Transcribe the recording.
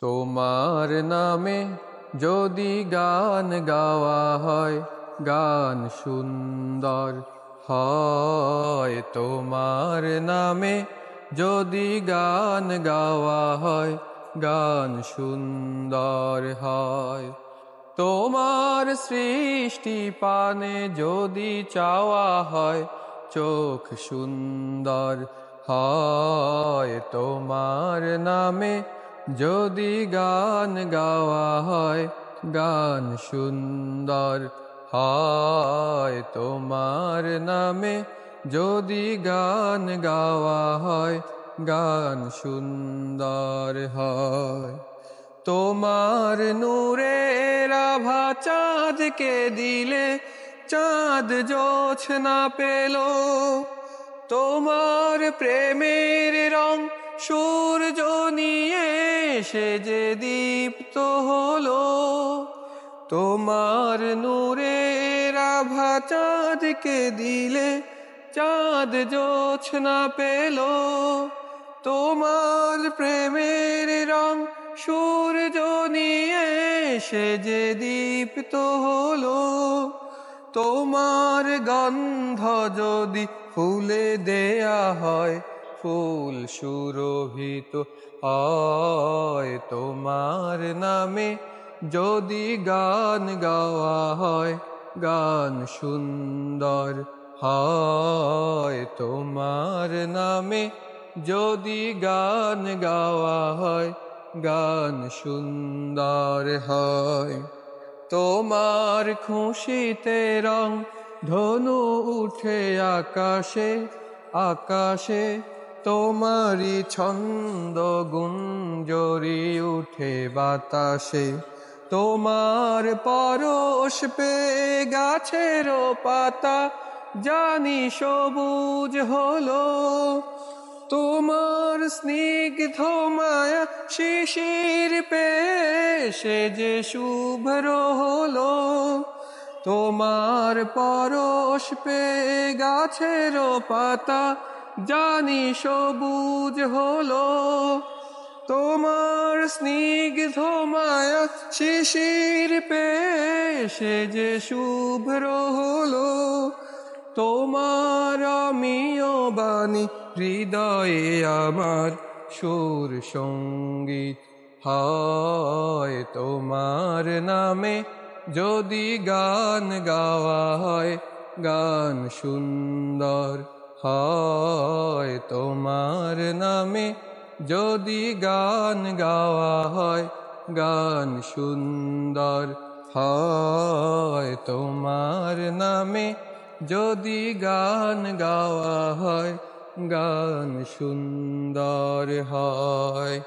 তোমার নামে যদি গান গাওয়া হয়, গান সুন্দর হয়। তোমার নামে যদি গান গাওয়া হয়, গান সুন্দর হয়। তোমার সৃষ্টি পানে যদি চাওয়া হয়, চোখ সুন্দর হয়। তোমার নামে যদি গান গাওয়া হয়, গান সুন্দর হয়। তোমার নামে যদি গান গাওয়া হয়, গান সুন্দর হয়। তোমার নূরের আভা চাঁদকে দিলে, চাঁদ জোছনা পেল। তোমার প্রেমের রং সূর্য নিয়ে সে যে দীপ্ত হলো। তোমার নূরের আভা চাঁদকে দিলে, চাঁদ জোছনা পেল। তোমার প্রেমের রং সূর্য নিয়ে সে যে দীপ্ত হলো। তোমার গন্ধ যদি ফুলে দেয়া হয়, ফুল সুরভিত হয়। তোমার নামে যদি গান গাওয়া হয়, গান সুন্দর হয়। তোমার নামে যদি গান গাওয়া হয়, গান সুন্দর হয়। তোমার খুশিতে রং ধনু উঠে আকাশে, আকাশে তোমারি ছন্দ গুঞ্জরি উঠে বাতাসে। তোমার পরশ পেয়ে গাছের পাতা জানি সবুজ হলো। তোমার স্নিগ্ধ মায়া শিশির পেয়ে সে যে শুভ্র হলো। তোমার পরশ পেয়ে গাছের পাতা জানি সবুজ হলো। তোমার স্নিগ্ধ মায়া শিশির পেয়ে সে যে শুভ্র হলো। তোমার অমিয় বাণী হৃদয়ে আমার সুর সঙ্গীত হয়। তোমার নামে যদি গান গাওয়া হয়, গান সুন্দর হয়। তোমার নামে যদি গান গাওয়া হয়, গান সুন্দর হয়। তোমার নামে যদি গান গাওয়া হয়, গান সুন্দর হয়।